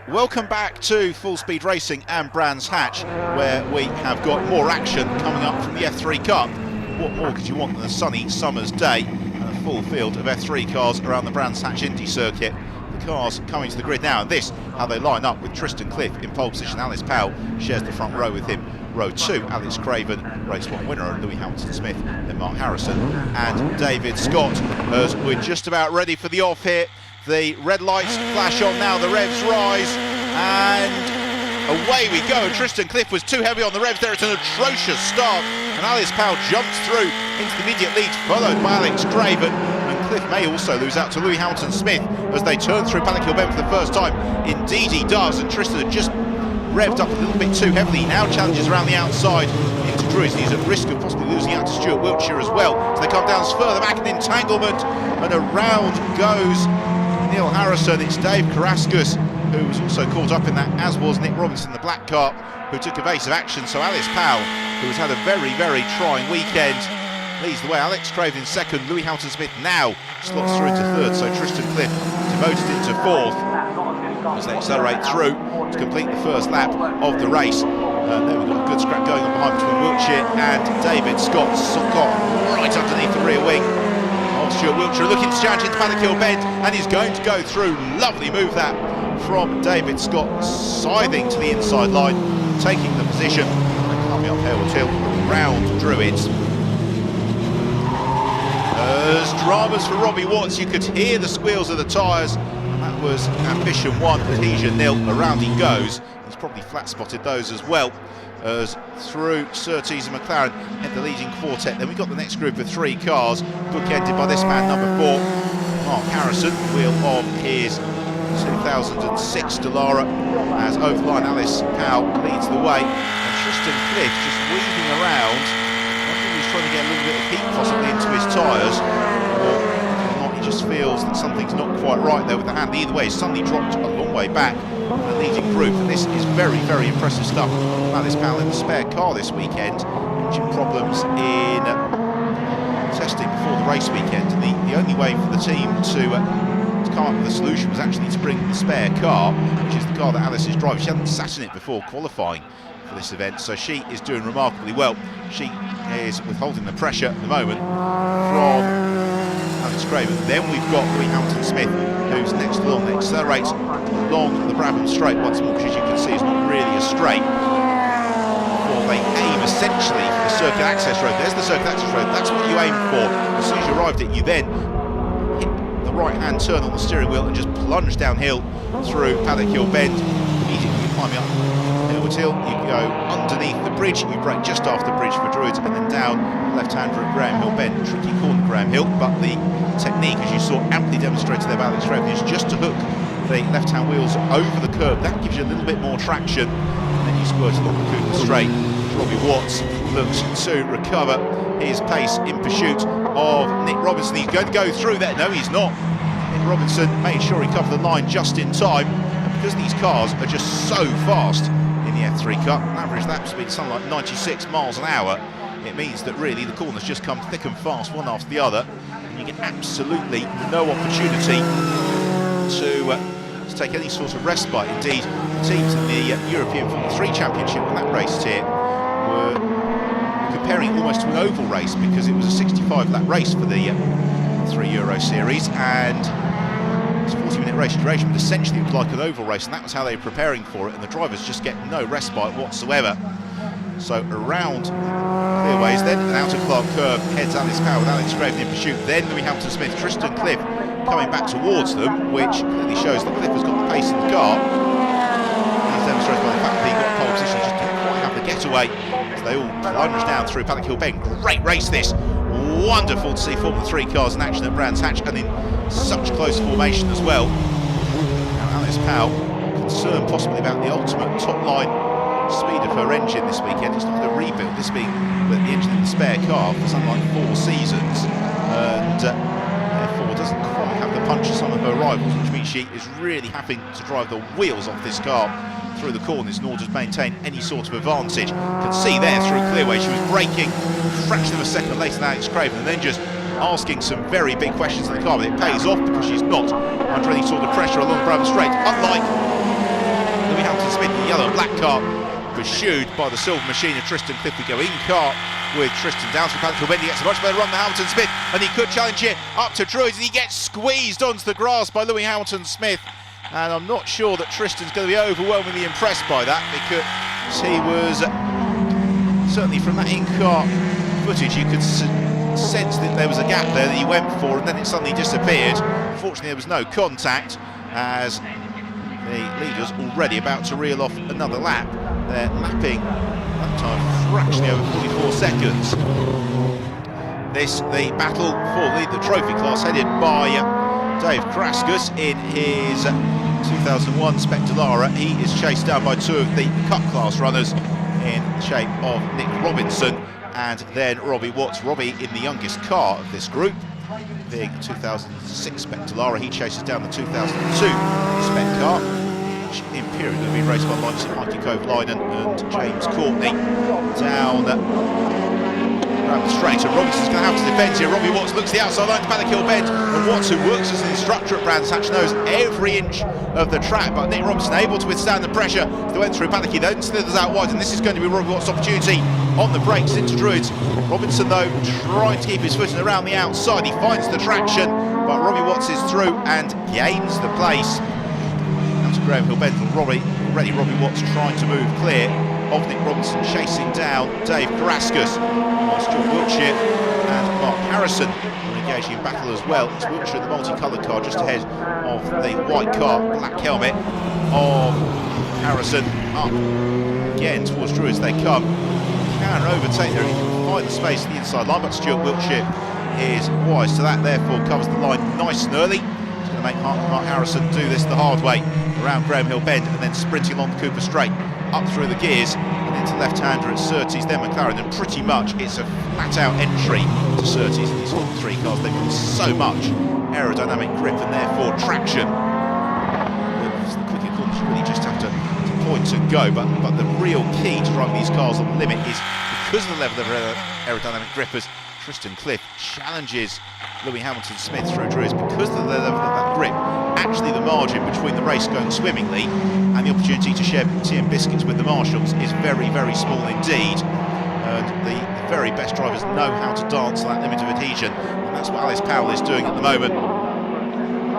Welcome back to Full Speed Racing and Brands Hatch, where we have got more action coming up from the F3 Cup. What more could you want than a sunny summer's day and a full field of F3 cars around the Brands Hatch Indy circuit? The cars coming to the grid now, and this, how they line up with Tristan Cliff in pole position. Alice Powell shares the front row with him. Row 2, Alex Craven, race 1 winner, Louis Hamilton-Smith, then Mark Harrison and David Scott, as we're just about ready for the off here. The red lights flash on now, the revs rise, and away we go. Tristan Cliff was too heavy on the revs there. It's an atrocious start, and Alice Powell jumps through into the immediate lead, followed by Alex Craven. And Cliff may also lose out to Louis Hamilton-Smith as they turn through Paddock Hill Bend for the first time. Indeed he does, and Tristan had just revved up a little bit too heavily. He now challenges around the outside into Druids, and he's at risk of possibly losing out to Stuart Wiltshire as well. So they come down further back in entanglement, and around goes Neil Harrison. It's Dave Carrascus who was also caught up in that, as was Nick Robinson, the black car, who took evasive action. So Alice Powell, who has had a very, very trying weekend, leads the way. Alex Craven in second, Louis Hamilton-Smith now slots through into third, so Tristan Cliff demoted into fourth as they accelerate through to complete the first lap of the race. There we've got a good scrap going on behind between Wiltshire and David Scott. Got right underneath the rear wing of Stuart Wiltshire, looking to challenge into Paddock Hill Bend, and he's going to go through. Lovely move that from David Scott, scything to the inside line, taking the position, and coming up Harewood Hill round Druids. As dramas for Robbie Watts, you could hear the squeals of the tyres, and that was Ambition 1, Adhesion 0. Around he goes. He's probably flat spotted those as well, as through Surtees and McLaren head the leading quartet. Then we've got the next group of 3 cars, bookended by this man, number 4, Mark Harrison, wheel of his 2006 Dallara, as over the line Alice Powell leads the way, and Tristan Cliff just weaving around. I think he's trying to get a little bit of heat possibly into his tyres, or not, he just feels that something's not quite right there with the hand. Either way, he's suddenly dropped a long way back in the leading group, and this is very, very impressive stuff. Alice Powell in the spare car this weekend, engine problems in testing before the race weekend, and the only way for the team to come up with a solution was actually to bring the spare car, which is the car that Alice is driving. She hadn't sat in it before qualifying for this event, so she is doing remarkably well. She is withholding the pressure at the moment from Alex Craven. Then we've got Louis Hamilton-Smith, who's next along. They accelerate along the Brabham Straight once more, which as you can see is not really a straight. Or they aim essentially for the circuit access road. There's the circuit access road, that's what you aim for. As soon as you arrived at it, you then hit the right-hand turn on the steering wheel and just plunge downhill through Paddock Hill Bend. Immediately you climb up Harewood Hill, you go underneath the bridge, you brake just after the bridge for Druids, and then down left-hander at Graham Hill Bend. Tricky corner Graham Hill, but the technique, as you saw amply demonstrated there by Alex Craven, is just to hook the left-hand wheels over the curb. That gives you a little bit more traction, and then you squirt along the Cooper Straight. Robbie Watts looks to recover his pace in pursuit of Nick Robinson. He's going to go through there. No, he's not. Nick Robinson made sure he covered the line just in time, and because these cars are just so fast in the F3 Cup, an average lap speed is something like 96 miles an hour, it means that really the corners just come thick and fast one after the other, and you get absolutely no opportunity to take any sort of respite. Indeed, teams in the European Formula 3 Championship when that raced here were comparing almost to an oval race, because it was a 65 lap race for the 3 Euro Series, and it's a 40-minute race duration, but essentially it was like an oval race, and that was how they were preparing for it, and the drivers just get no respite whatsoever. So around clearways, then an outer Clark curve heads Alice Powell with Alex Craven in pursuit, then Louis Hamilton-Smith, Tristan Cliff coming back towards them, which clearly shows that Cliff has got the pace in the car, as demonstrated by the fact that he got pole position, just didn't quite have the getaway. So they all plunge down through Paddock Hill Bend. Great race this. Wonderful to see Formula 3 cars in action at Brands Hatch, and in such close formation as well. Now Alice Powell, concerned possibly about the ultimate top line speed of her engine this weekend. It's not a rebuild, this being the engine in the spare car for something like 4 seasons, and therefore doesn't quite have the punch of some of her rivals, which means she is really having to drive the wheels off this car through the corners in order to maintain any sort of advantage. You can see there through clearway she was braking a fraction of a second later than Alex Craven, and then just asking some very big questions in the car, but it pays off because she's not under any sort of pressure along the Brabham Straight, unlike Hamilton Smith in the yellow and black car, pursued by the silver machine of Tristan Cliff. We go in car with Tristan down through Paddock Hill Bend. He gets a much better run than Hamilton Smith, and he could challenge it up to Druids, and he gets squeezed onto the grass by Louis Hamilton Smith. And I'm not sure that Tristan's going to be overwhelmingly impressed by that, because he was certainly from that in-car footage, you could sense that there was a gap there that he went for, and then it suddenly disappeared. Unfortunately, there was no contact, as the leaders already about to reel off another lap. They're lapping that time fractionally over 44 seconds. This, the battle for the trophy class, headed by Dave Kraskus in his 2001 Spectalara. He is chased down by two of the Cup class runners in the shape of Nick Robinson and then Robbie Watts. Robbie in the youngest car of this group, being a 2006 Spectalara. He chases down the 2002 Spec car, which in period will be raced by likes of Mikey Kovalainen and James Courtney down around the straight. So Robinson's going to have to defend here. Robbie Watts looks the outside line to Paddock Hill Bend, and Watts, who works as an instructor at Brands Hatch, knows every inch of the track, but Nick Robinson able to withstand the pressure. They went through Paddock, he then slithers out wide, and this is going to be Robbie Watts' opportunity on the brakes into Druids. Robinson, though, trying to keep his footing around the outside. He finds the traction, but Robbie Watts is through and gains the place. Now to Graham Hill Bend. Robbie Watts trying to move clear of Nick Robinson, chasing down Dave Karaskas. Stuart Wiltshire and Mark Harrison are engaging in battle as well. It's Wiltshire, the multicoloured car, just ahead of the white car, black helmet of Harrison. Up again towards Druids they come. Can overtake there, he can find the space in the inside line, but Stuart Wiltshire is wise to that, therefore covers the line nice and early. He's going to make Mark Harrison do this the hard way around Graham Hill Bend, and then sprinting along the Cooper Straight up through the gears and into left-hander at Surtees, then McLaren, and pretty much it's a flat-out entry to Surtees in these three cars. They've got so much aerodynamic grip and therefore traction. The quicker corners you really just have to point and go, but the real key to driving these cars on the limit is because of the level of aerodynamic grip, as Tristan Cliff challenges Louis Hamilton Smith through Druids. Because of the level of that grip, actually the margin between the race going swimmingly and the opportunity to share tea and biscuits with the marshals is very, very small indeed. And the very best drivers know how to dance to that limit of adhesion, and that's what Alice Powell is doing at the moment.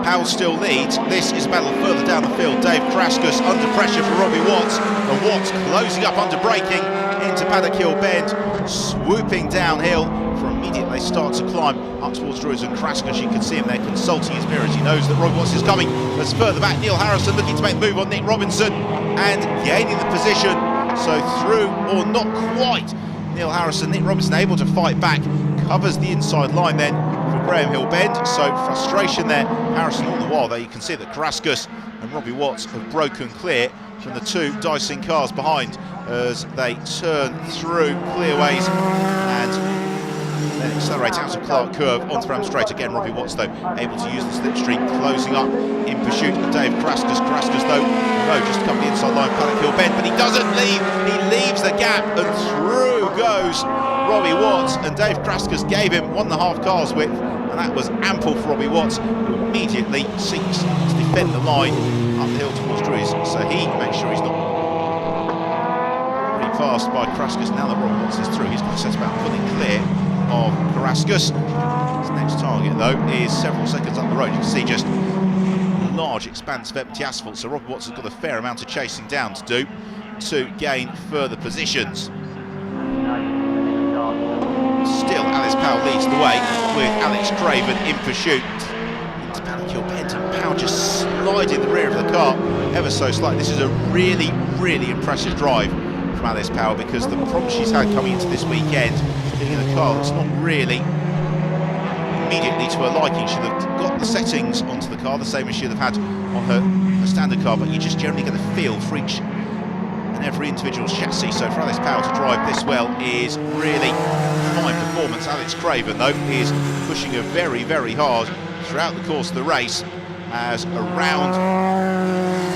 Powell still leads. This is a battle further down the field. Dave Kraskus under pressure for Robbie Watts, and Watts closing up under braking into Paddock Hill Bend, swooping downhill. For immediately they start to climb up towards Druids, and Kraskus, you can see him there consulting his mirrors. He knows that Robbie Watts is coming. As further back, Neil Harrison looking to make the move on Nick Robinson and gaining the position. So through, or not quite, Neil Harrison. Nick Robinson able to fight back, covers the inside line then for Graham Hill Bend. So frustration there. Harrison all the while though, you can see that Kraskus and Robbie Watts have broken clear from the two dicing cars behind as they turn through clearways and then accelerate out of Clark Curve onto Bram Straight. Again, Robbie Watts though able to use the slipstream, closing up in pursuit of Dave Kraskus. Kraskus though, no, just to come the inside line, Paddock Hill Bend, but he doesn't leave. He leaves the gap, and through goes Robbie Watts, and Dave Kraskus gave him 1.5 cars width, and that was ample for Robbie Watts, who immediately seeks to defend the line up the hill towards Druids. So he makes sure he's not really passed by Kraskus. Now that Robbie Watts is through, he's going to set about pulling clear of Karaskus. His next target though is several seconds up the road. You can see just a large expanse of empty asphalt, so Robbie Watts has got a fair amount of chasing down to do to gain further positions. Still Alice Powell leads the way with Alex Craven in pursuit into Paddock Hill Bend, and Powell just sliding the rear of the car ever so slightly. This is a really, really impressive drive from Alice Powell, because the problem she's had coming into this weekend, being in a car that's not really immediately to her liking. She'll have got the settings onto the car the same as she'll have had on her standard car, but you just generally get a feel for each and every individual chassis. So for Alice Powell to drive this well is really fine performance. Alex Craven though is pushing her very, very hard throughout the course of the race, as around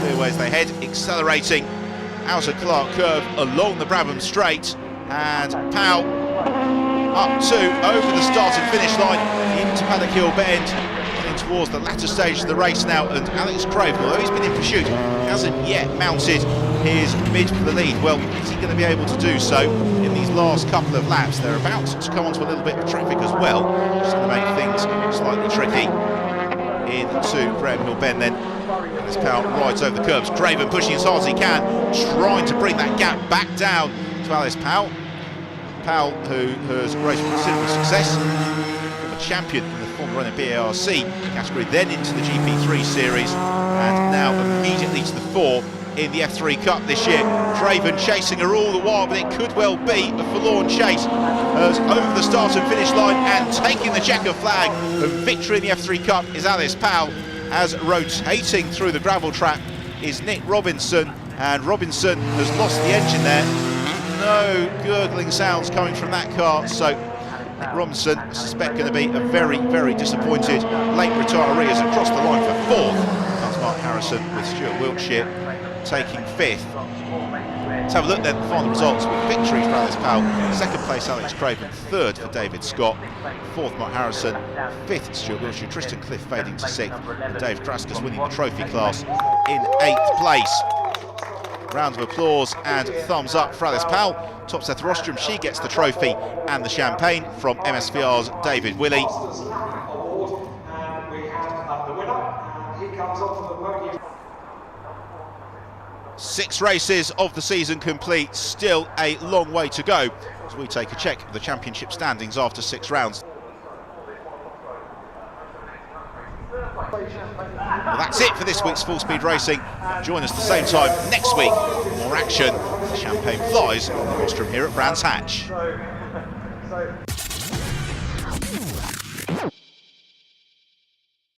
clearways they head, accelerating out of Clark Curve along the Brabham Straight, and Powell up to over the start and finish line into Paddock Hill Bend, heading towards the latter stage of the race now, and Alex Craven, although he's been in pursuit, hasn't yet mounted his bid for the lead. Well, is he going to be able to do so in these last couple of laps? They're about to come onto a little bit of traffic as well, just going to make things slightly tricky into Graham Hill Bend then. As Powell rides over the curbs, Craven pushing as hard as he can, trying to bring that gap back down to Alice Powell. Powell, who has raced with considerable success, former champion in the Formula 1 and BARC category, then into the GP3 series, and now immediately to the fore in the F3 Cup this year. Craven chasing her all the while, but it could well be a forlorn chase, as over the start and finish line and taking the checker flag of victory in the F3 Cup is Alice Powell, as rotating through the gravel trap is Nick Robinson, and Robinson has lost the engine there. No gurgling sounds coming from that car, so Nick Robinson, I suspect, going to be a very, very disappointed late retiree, as across the line for fourth comes Mark Harrison, with Stuart Wiltshire taking fifth. Let's have a look then at the final results, with victory for Alice Powell, second place Alex Craven, third for David Scott, fourth Mark Harrison, fifth Stuart Wiltshire, Tristan Cliff fading to sixth, and Dave Kraskus winning the trophy class in eighth place. Round of applause and thumbs up for Alice Powell. Top Seth Rostrom, she gets the trophy and the champagne from MSVR's David Willey. Six races of the season complete, still a long way to go as we take a check of the championship standings after 6 rounds. Well, that's it for this week's Full Speed Racing. Join us at the same time next week for more action. The champagne flies on the rostrum here at Brands Hatch.